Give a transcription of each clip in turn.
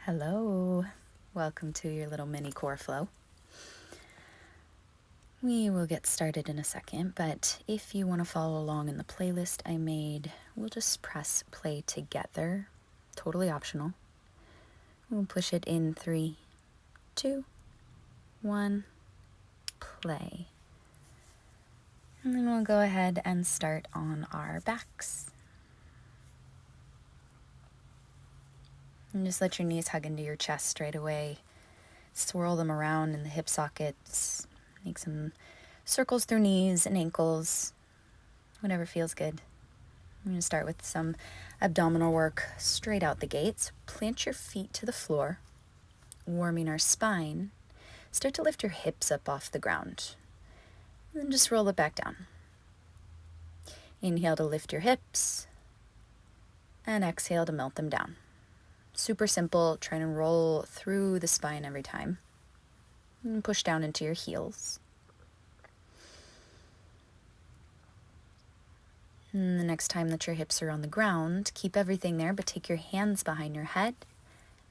Hello, welcome to your little mini core flow. We will get started in a second, but if you want to follow along in the playlist I made, we'll just press play together. Totally optional. We'll push it in 3, 2, 1, play. And then we'll go ahead and start on our backs. And just let your knees hug into your chest straight away. Swirl them around in the hip sockets. Make some circles through knees and ankles, whatever feels good. I'm going to start with some abdominal work straight out the gates. Plant your feet to the floor, warming our spine. Start to lift your hips up off the ground. And then just roll it back down. Inhale to lift your hips, and exhale to melt them down. Super simple. Try and roll through the spine every time. And push down into your heels. And the next time that your hips are on the ground, keep everything there, but take your hands behind your head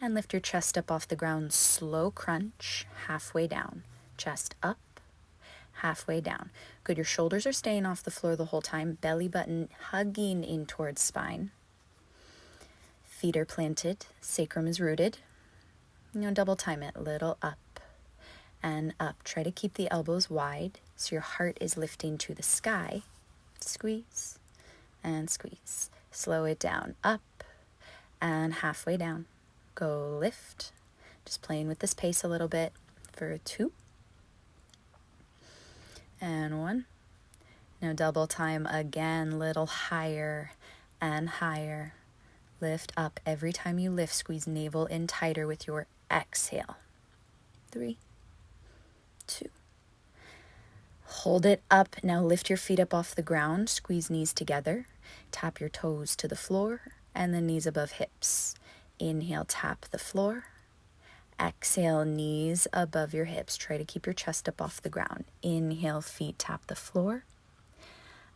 and lift your chest up off the ground. Slow crunch, halfway down. Chest up, halfway down. Good, your shoulders are staying off the floor the whole time. Belly button hugging in towards spine. Feet are planted, sacrum is rooted. Double time it, little up and up. Try to keep the elbows wide so your heart is lifting to the sky. Squeeze and squeeze. Slow it down, up and halfway down. Go lift. Just playing with this pace a little bit for 2 and 1. Now double time again, little higher and higher. Lift up. Every time you lift, squeeze navel in tighter with your exhale. 3, 2. Hold it up. Now lift your feet up off the ground. Squeeze knees together. Tap your toes to the floor and the knees above hips. Inhale, tap the floor. Exhale, knees above your hips. Try to keep your chest up off the ground. Inhale, feet tap the floor.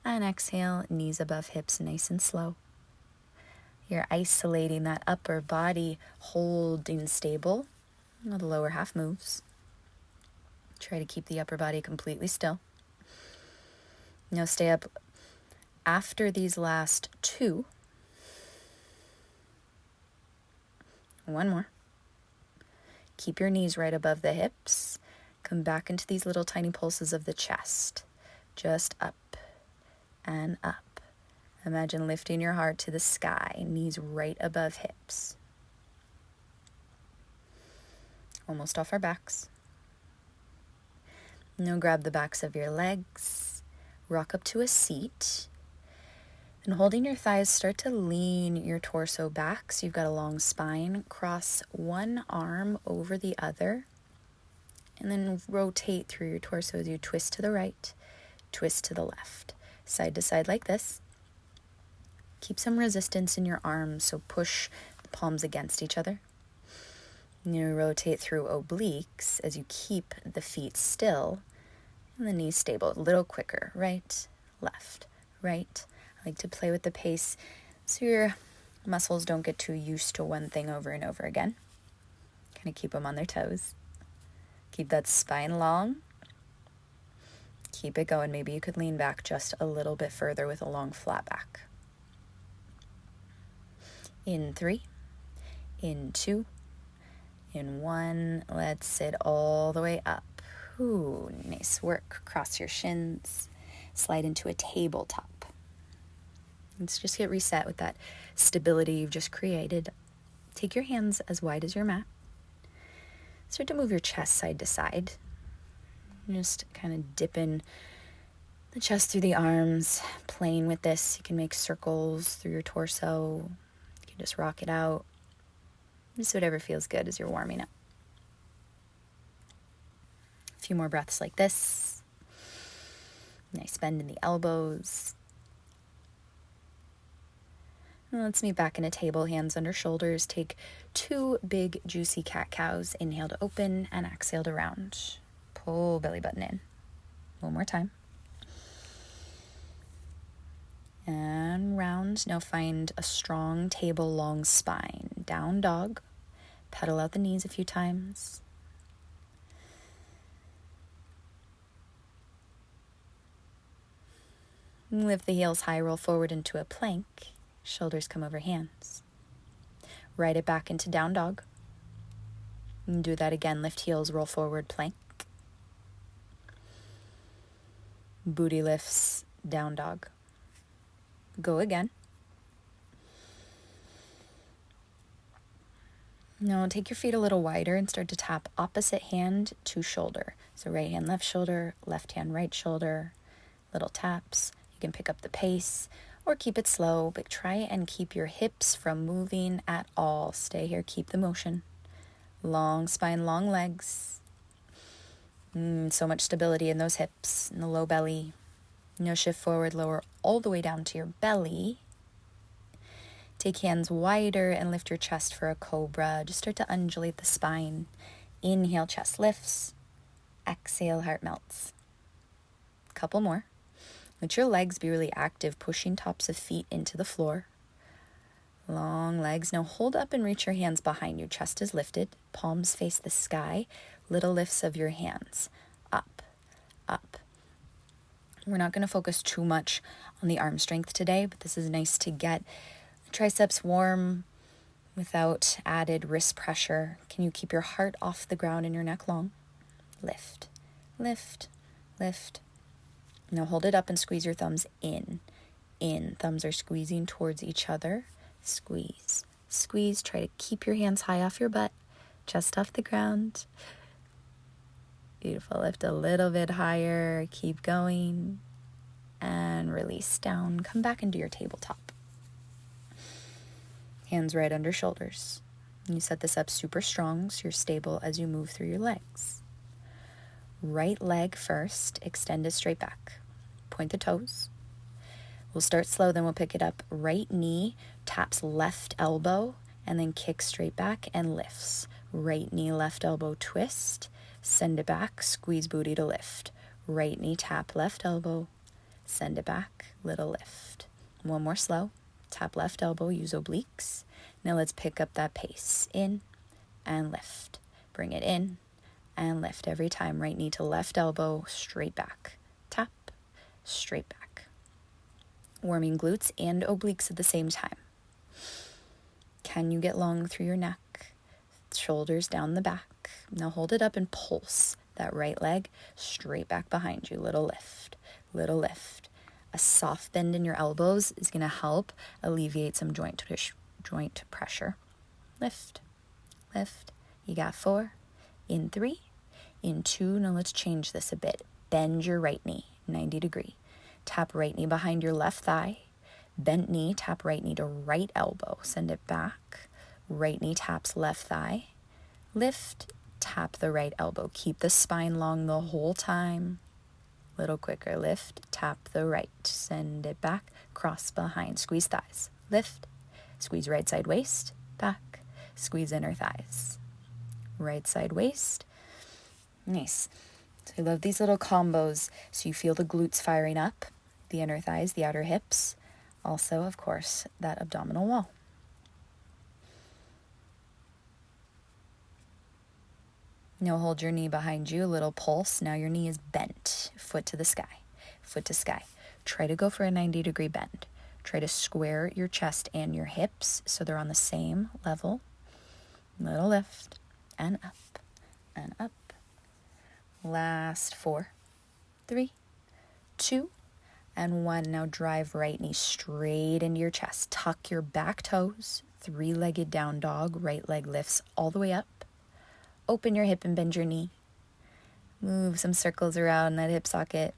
And exhale, knees above hips, nice and slow. You're isolating that upper body, holding stable. The lower half moves. Try to keep the upper body completely still. Now stay up after these last 2. 1 more. Keep your knees right above the hips. Come back into these little tiny pulses of the chest. Just up and up. Imagine lifting your heart to the sky, knees right above hips. Almost off our backs. Now grab the backs of your legs, rock up to a seat, and holding your thighs, start to lean your torso back so you've got a long spine. Cross one arm over the other, and then rotate through your torso as you twist to the right, twist to the left, side to side like this. Keep some resistance in your arms, so push the palms against each other. You rotate through obliques as you keep the feet still and the knees stable. A little quicker. Right, left, right. I like to play with the pace so your muscles don't get too used to one thing over and over again. Kind of keep them on their toes. Keep that spine long. Keep it going. Maybe you could lean back just a little bit further with a long flat back. In 3, in 2, in 1. Let's sit all the way up. Ooh, nice work. Cross your shins. Slide into a tabletop. Let's just get reset with that stability you've just created. Take your hands as wide as your mat. Start to move your chest side to side. Just kind of dipping the chest through the arms, playing with this. You can make circles through your torso. You can just rock it out. Just whatever feels good as you're warming up. A few more breaths like this. Nice bend in the elbows. And let's meet back in a table, hands under shoulders. Take 2 big juicy cat-cows. Inhale to open and exhale to round. Pull belly button in. One more time. And round. Now find a strong table, long spine. Down dog. Pedal out the knees a few times. Lift the heels high, roll forward into a plank. Shoulders come over hands. Right it back into down dog. And do that again. Lift heels, roll forward, plank. Booty lifts, down dog. Go again. Now take your feet a little wider and start to tap opposite hand to shoulder. So right hand, left shoulder, left hand, right shoulder. Little taps. You can pick up the pace or keep it slow, but try and keep your hips from moving at all. Stay here, keep the motion. Long spine, long legs. So much stability in those hips, in the low belly. Shift forward, lower all the way down to your belly. Take hands wider and lift your chest for a cobra. Just start to undulate the spine. Inhale, chest lifts. Exhale, heart melts. Couple more. Let your legs be really active, pushing tops of feet into the floor. Long legs. Now hold up and reach your hands behind you. Chest is lifted. Palms face the sky. Little lifts of your hands. Up, up. We're not going to focus too much on the arm strength today, but this is nice to get the triceps warm without added wrist pressure. Can you keep your heart off the ground and your neck long? Lift, lift, lift. Now hold it up and squeeze your thumbs in. In. Thumbs are squeezing towards each other. Squeeze, squeeze. Try to keep your hands high off your butt, chest off the ground. Beautiful. Lift a little bit higher. Keep going. And release down. Come back into your tabletop. Hands right under shoulders. You set this up super strong so you're stable as you move through your legs. Right leg first. Extend it straight back. Point the toes. We'll start slow, then we'll pick it up. Right knee taps left elbow and then kick straight back and lifts. Right knee, left elbow, twist. Send it back, squeeze booty to lift. Right knee, tap left elbow. Send it back, little lift. One more slow. Tap left elbow, use obliques. Now let's pick up that pace. In and lift. Bring it in and lift. Every time, right knee to left elbow, straight back. Tap, straight back. Warming glutes and obliques at the same time. Can you get long through your neck? Shoulders down the back. Now hold it up and pulse that right leg straight back behind you. Little lift, little lift. A soft bend in your elbows is going to help alleviate some joint pressure. Lift, lift. You got 4. In 3, in 2. Now let's change this a bit. Bend your right knee, 90 degree. Tap right knee behind your left thigh. Bent knee, tap right knee to right elbow. Send it back. Right knee taps left thigh. Lift, tap the right elbow. Keep the spine long the whole time. Little quicker. Lift, tap the right. Send it back. Cross behind. Squeeze thighs. Lift. Squeeze right side waist. Back. Squeeze inner thighs. Right side waist. Nice. So I love these little combos. So you feel the glutes firing up. The inner thighs, the outer hips. Also, of course, that abdominal wall. Now hold your knee behind you, a little pulse. Now your knee is bent, foot to the sky, foot to sky. Try to go for a 90 degree bend. Try to square your chest and your hips so they're on the same level. Little lift and up and up. Last 4, 3, 2, and 1. Now drive right knee straight into your chest. Tuck your back toes, 3-legged down dog. Right leg lifts all the way up. Open your hip and bend your knee. Move some circles around that hip socket.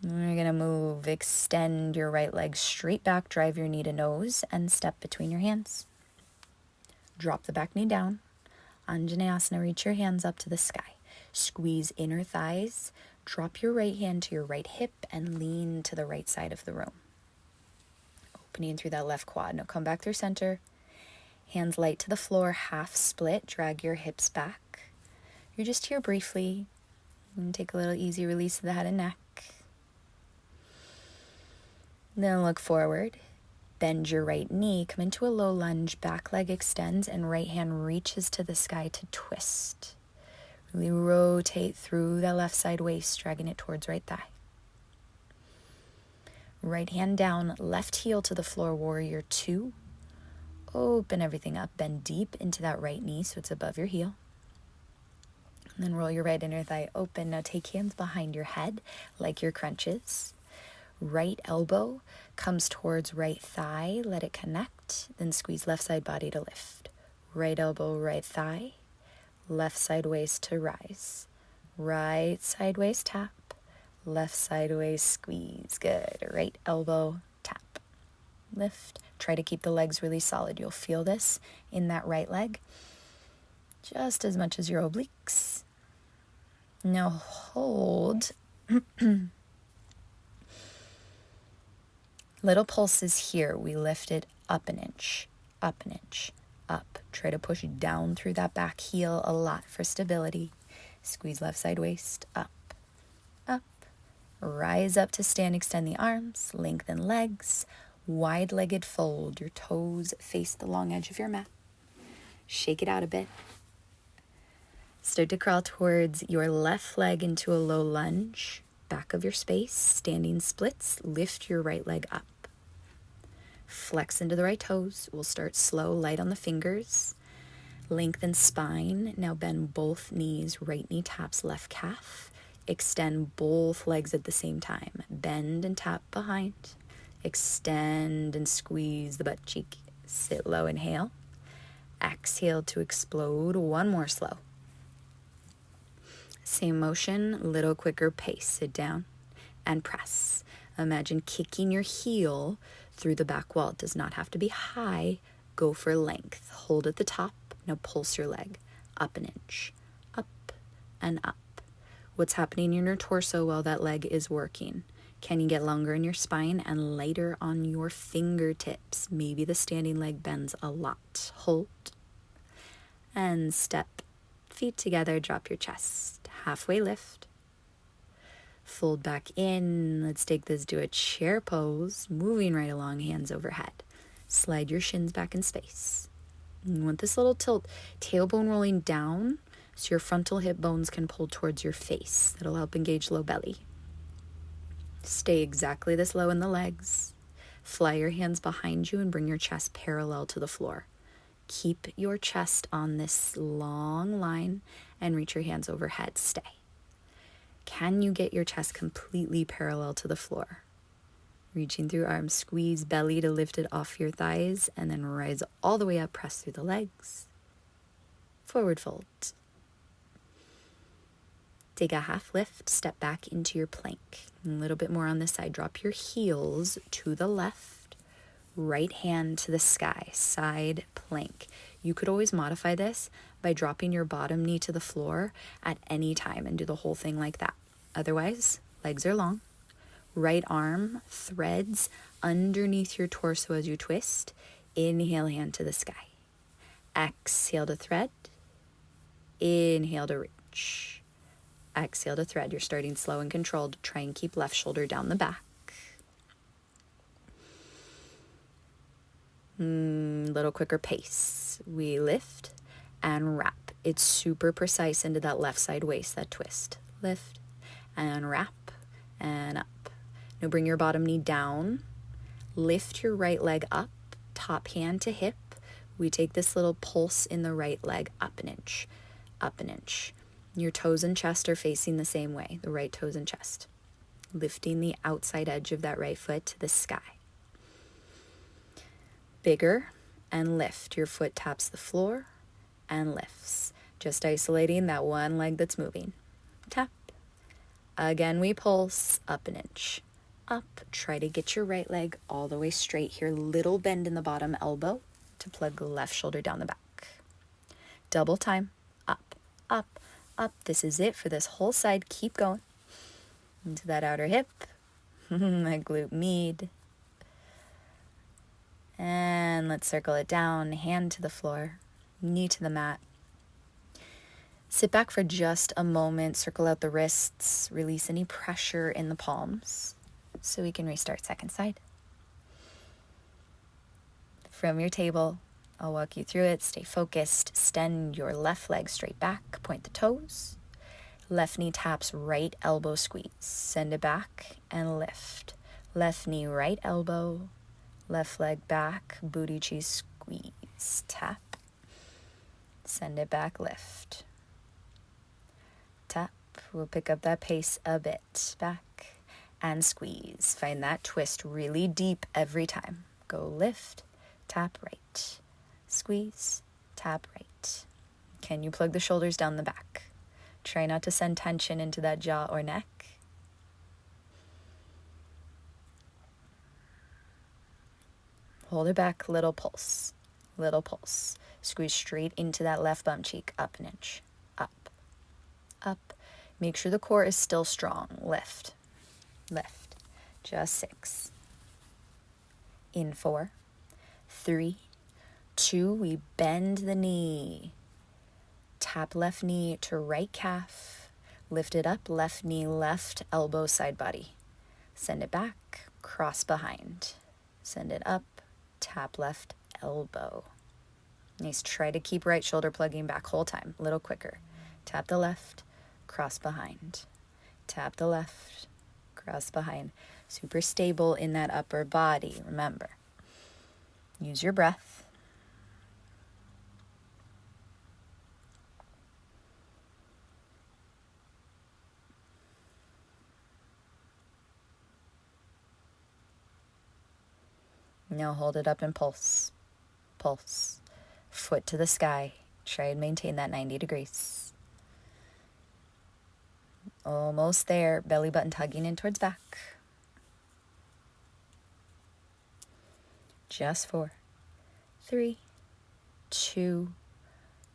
We're going to move. Extend your right leg straight back. Drive your knee to nose and step between your hands. Drop the back knee down. Anjaneyasana, reach your hands up to the sky. Squeeze inner thighs. Drop your right hand to your right hip and lean to the right side of the room. Opening through that left quad. Now come back through center. Hands light to the floor, half split. Drag your hips back. You're just here briefly. And take a little easy release of the head and neck. Then look forward. Bend your right knee, come into a low lunge, back leg extends, and right hand reaches to the sky to twist. Really rotate through the left side waist, dragging it towards right thigh. Right hand down, left heel to the floor, warrior two. Open everything up, bend deep into that right knee so it's above your heel. And then roll your right inner thigh open. Now take hands behind your head like your crunches. Right elbow comes towards right thigh, let it connect, then squeeze left side body to lift. Right elbow, right thigh, left side waist to rise. Right side waist tap, left side waist squeeze. Good. Right elbow, tap, lift. Try to keep the legs really solid. You'll feel this in that right leg just as much as your obliques. Now hold. Little pulses here. We lift it up an inch, up. Try to push down through that back heel a lot for stability. Squeeze left side waist, up. Rise up to stand, extend the arms, lengthen legs, wide-legged fold. Your toes face the long edge of your mat. Shake it out a bit. Start to crawl towards your left leg into a low lunge. Back of your space, standing splits, lift your right leg up. Flex into the right toes. We'll start slow, light on the fingers. Lengthen spine. Now bend both knees. Right knee taps left calf. Extend both legs at the same time. Bend and tap behind. Extend and squeeze the butt cheek. Sit low, inhale. Exhale to explode. One more slow. Same motion, little quicker pace. Sit down and press. Imagine kicking your heel through the back wall. It does not have to be high. Go for length. Hold at the top. Now pulse your leg. Up an inch. Up and up. What's happening in your torso while that leg is working? Can you get longer in your spine and lighter on your fingertips? Maybe the standing leg bends a lot. Hold. And step. Feet together, drop your chest. Halfway lift. Fold back in. Let's take this to a chair pose. Moving right along, hands overhead. Slide your shins back in space. You want this little tilt. Tailbone rolling down so your frontal hip bones can pull towards your face. That'll help engage low belly. Stay exactly this low in the legs. Fly your hands behind you and bring your chest parallel to the floor. Keep your chest on this long line and reach your hands overhead. Stay. Can you get your chest completely parallel to the floor? Reaching through arms, squeeze belly to lift it off your thighs, and then rise all the way up, press through the legs. Forward fold. Take a half lift, step back into your plank. A little bit more on this side. Drop your heels to the left, right hand to the sky, side plank. You could always modify this by dropping your bottom knee to the floor at any time and do the whole thing like that. Otherwise, legs are long. Right arm threads underneath your torso as you twist. Inhale, hand to the sky. Exhale to thread. Inhale to reach. Exhale to thread. You're starting slow and controlled. Try and keep left shoulder down the back. Little quicker pace. We lift and wrap. It's super precise into that left side waist, that twist. Lift and wrap and up. Now bring your bottom knee down. Lift your right leg up, top hand to hip. We take this little pulse in the right leg up an inch, up an inch. Your toes and chest are facing the same way, the right toes and chest. Lifting the outside edge of that right foot to the sky. Bigger and lift. Your foot taps the floor and lifts. Just isolating that one leg that's moving. Tap. Again, we pulse up an inch. Up. Try to get your right leg all the way straight here. Little bend in the bottom elbow to plug the left shoulder down the back. Double time. Up, up, up. This is it for this whole side. Keep going. Into that outer hip. That glute med. And let's circle it down. Hand to the floor. Knee to the mat. Sit back for just a moment. Circle out the wrists. Release any pressure in the palms. So we can restart second side. from your table. I'll walk you through it. Stay focused. Extend your left leg straight back. Point the toes. Left knee taps, right elbow squeeze. Send it back and lift. Left knee, right elbow. Left leg back, booty cheese squeeze. Tap. Send it back, lift. Tap. We'll pick up that pace a bit. Back and squeeze. Find that twist really deep every time. Go lift, tap right. Squeeze, tap right. Can you plug the shoulders down the back? Try not to send tension into that jaw or neck. Hold it back, little pulse, little pulse. Squeeze straight into that left bum cheek, up an inch, up, up. Make sure the core is still strong. Lift, lift. Just 6. In 4, 3, 2, we bend the knee. Tap left knee to right calf. Lift it up, left knee, left elbow, side body. Send it back, cross behind. Send it up, tap left elbow. Nice. Try to keep right shoulder plugging back whole time. A little quicker. Tap the left, cross behind. Tap the left, cross behind. Super stable in that upper body, remember. Use your breath. Now hold it up and pulse. Pulse. Foot to the sky. Try and maintain that 90 degrees. Almost there. Belly button tugging in towards back. Just 4, 3, 2,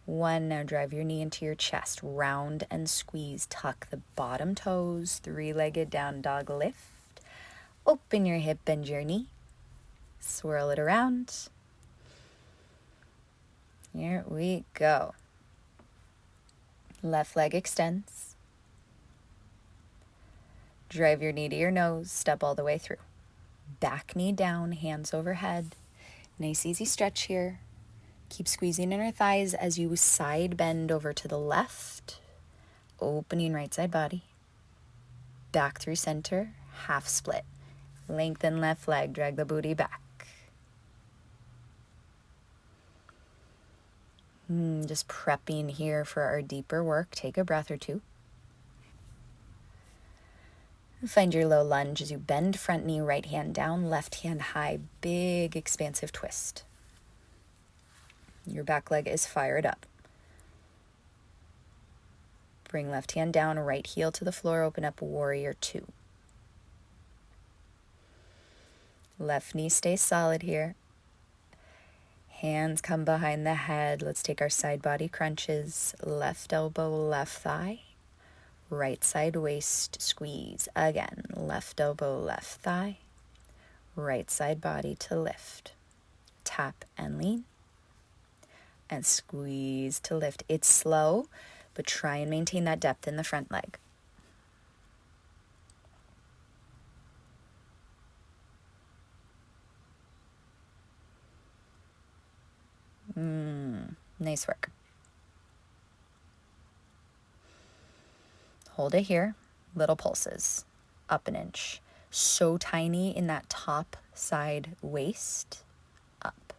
1. Now drive your knee into your chest. Round and squeeze. Tuck the bottom toes. 3-legged down dog lift. Open your hip, bend your knee. Swirl it around. Here we go. Left leg extends. Drive your knee to your nose. Step all the way through. Back knee down, hands overhead. Nice easy stretch here. Keep squeezing inner thighs as you side bend over to the left. Opening right side body. Back through center, half split. Lengthen left leg, drag the booty back. Just prepping here for our deeper work. Take a breath or two. Find your low lunge as you bend front knee, right hand down, left hand high, big expansive twist. Your back leg is fired up. Bring left hand down, right heel to the floor, open up warrior 2. Left knee stays solid here. Hands come behind the head. Let's take our side body crunches. Left elbow, left thigh. Right side waist squeeze. Again, left elbow, left thigh. Right side body to lift. Tap and lean. And squeeze to lift. It's slow, but try and maintain that depth in the front leg. Nice work. Hold it here. Little pulses. Up an inch. So tiny in that top side waist. Up.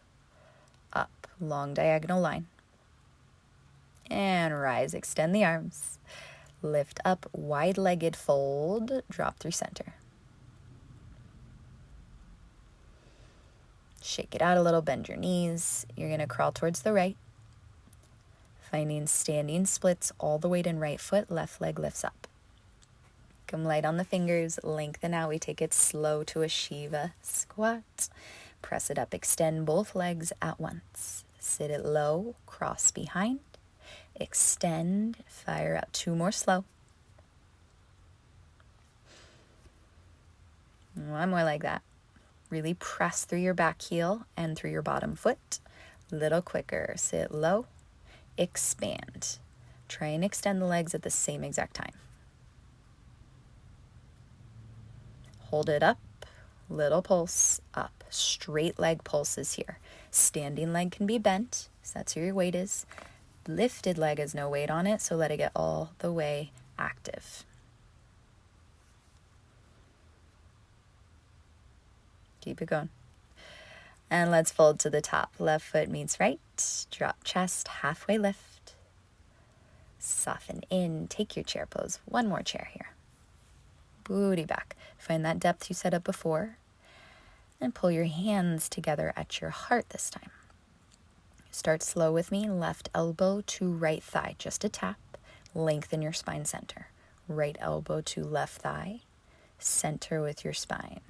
Up. Long diagonal line. And rise. Extend the arms. Lift up. Wide-legged fold. Drop through center. Shake it out a little. Bend your knees. You're going to crawl towards the right. Finding standing splits, all the weight in right foot, left leg lifts up. Come light on the fingers, lengthen out. We take it slow to a Shiva squat. Press it up, extend both legs at once. Sit it low, cross behind. Extend, fire up. 2 more slow. One more like that. Really press through your back heel and through your bottom foot. Little quicker. Sit low. Expand. Try and extend the legs at the same exact time. Hold it up. Little pulse. Up. straight leg pulses here. Standing leg can be bent, so that's where your weight is. Lifted leg has no weight on it, so let it get all the way active. Keep it going. And let's fold to the top. Left foot meets right. Drop chest, halfway lift. Soften in. Take your chair pose. One more chair here. Booty back. Find that depth you set up before. And pull your hands together at your heart this time. Start slow with me. Left elbow to right thigh. Just a tap. Lengthen your spine center. Right elbow to left thigh. Center with your spine.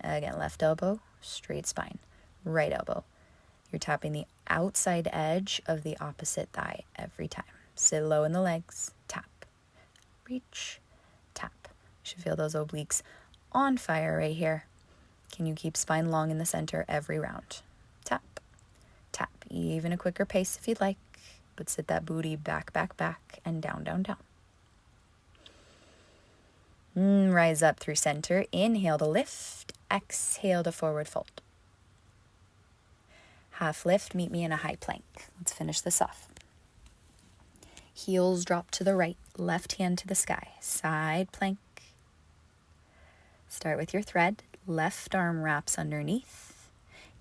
Again, left elbow, straight spine. Right elbow. You're tapping the outside edge of the opposite thigh every time. Sit low in the legs. Tap. Reach. Tap. You should feel those obliques on fire right here. Can you keep spine long in the center every round? Tap. Tap. Even a quicker pace if you'd like. But sit that booty back, back, back, and down, down, down. Rise up through center. Inhale to lift. Exhale to forward fold. Half lift, meet me in a high plank. Let's finish this off. Heels drop to the right, left hand to the sky. Side plank. Start with your thread. Left arm wraps underneath.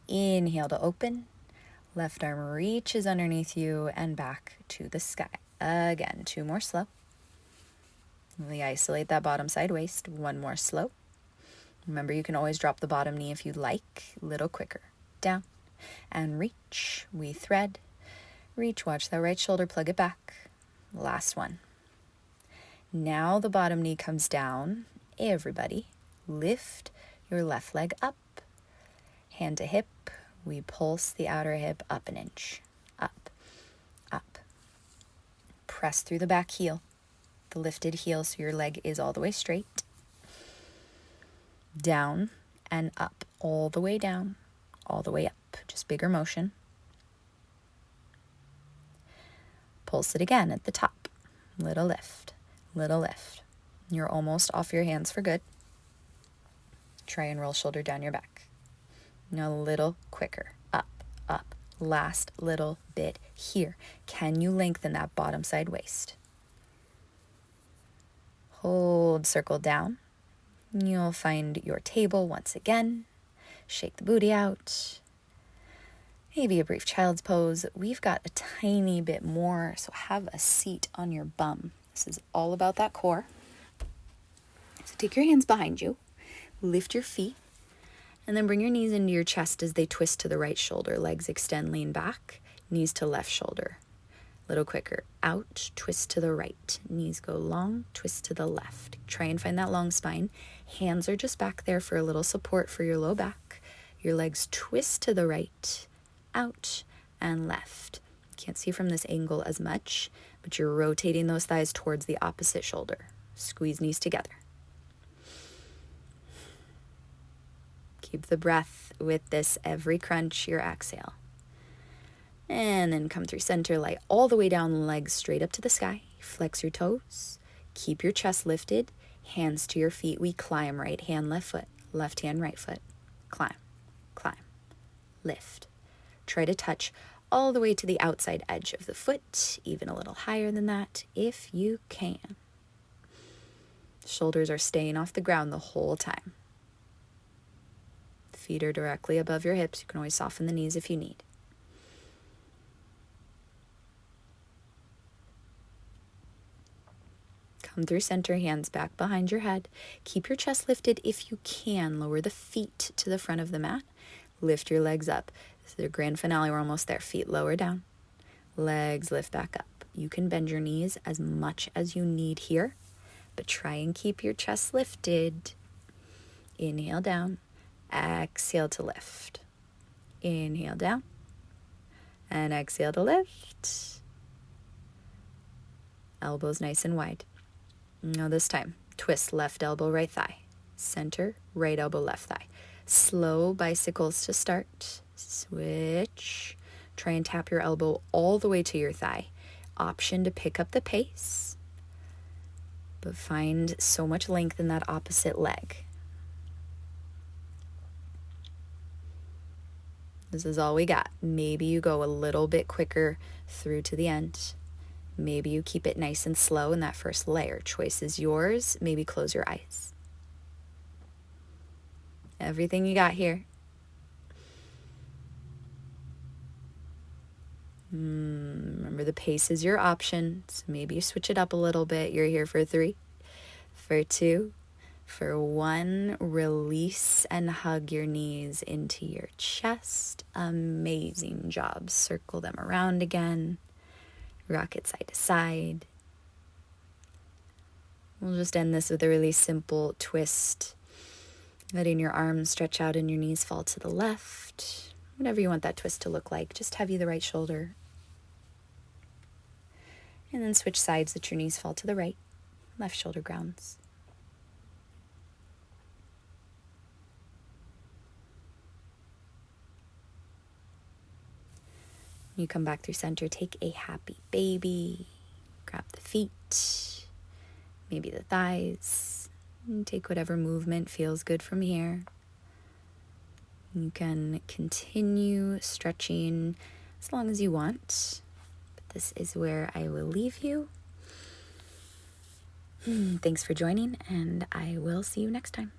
Inhale to open. Left arm reaches underneath you and back to the sky. Again, 2 more slow. Really isolate that bottom side waist. 1 more slow. Remember, you can always drop the bottom knee if you'd like. A little quicker. Down. And reach. We thread. Reach. Watch that right shoulder. Plug it back. Last one. Now the bottom knee comes down. Everybody, lift your left leg up. Hand to hip. We pulse the outer hip up an inch. Up. Up. Press through the back heel. The lifted heel so your leg is all the way straight. Down and up. All the way down. All the way up. Just bigger motion. Pulse it again at the top. Little lift. Little lift. You're almost off your hands for good. Try and roll shoulder down your back. Now a little quicker. Up, up. Last little bit here. Can you lengthen that bottom side waist? Hold circle down. You'll find your table once again. Shake the booty out. Maybe a brief child's pose. We've got a tiny bit more, so have a seat on your bum. This is all about that core. So take your hands behind you. Lift your feet. And then bring your knees into your chest as they twist to the right shoulder. Legs extend, lean back. Knees to left shoulder. A little quicker. Out, twist to the right. Knees go long, twist to the left. Try and find that long spine. Hands are just back there for a little support for your low back. Your legs twist to the right, out, and left. Can't see from this angle as much, but you're rotating those thighs towards the opposite shoulder. Squeeze knees together. Keep the breath with this every crunch, your exhale. And then come through center, light all the way down, legs straight up to the sky. Flex your toes. Keep your chest lifted. Hands to your feet. We climb right hand, left foot. Left hand, right foot. Climb, climb, lift. Try to touch all the way to the outside edge of the foot, even a little higher than that if you can. Shoulders are staying off the ground the whole time. Feet are directly above your hips. You can always soften the knees if you need. Come through center, hands back behind your head. Keep your chest lifted if you can. Lower the feet to the front of the mat. Lift your legs up. This is the grand finale. We're almost there. Feet lower down. Legs lift back up. You can bend your knees as much as you need here, but try and keep your chest lifted. Inhale down. Exhale to lift. Inhale down. And exhale to lift. Elbows nice and wide. Now this time, twist left elbow, right thigh. Center, right elbow, left thigh. Slow bicycles to start. Switch. Try and tap your elbow all the way to your thigh. Option to pick up the pace, but find so much length in that opposite leg. This is all we got. Maybe you go a little bit quicker through to the end. Maybe you keep it nice and slow in that first layer. Choice is yours. Maybe close your eyes. Everything you got here. Remember, the pace is your option. So maybe you switch it up a little bit. You're here for 3, for 2, for 1. Release and hug your knees into your chest. Amazing job. Circle them around again. Rock it side to side. We'll just end this with a really simple twist. Letting your arms stretch out and your knees fall to the left. Whatever you want that twist to look like. Just heavy the right shoulder. And then switch sides, that your knees fall to the right. Left shoulder grounds. You come back through center, take a happy baby. Grab the feet, maybe the thighs, and take whatever movement feels good from here. You can continue stretching as long as you want, but this is where I will leave you. Thanks for joining, and I will see you next time.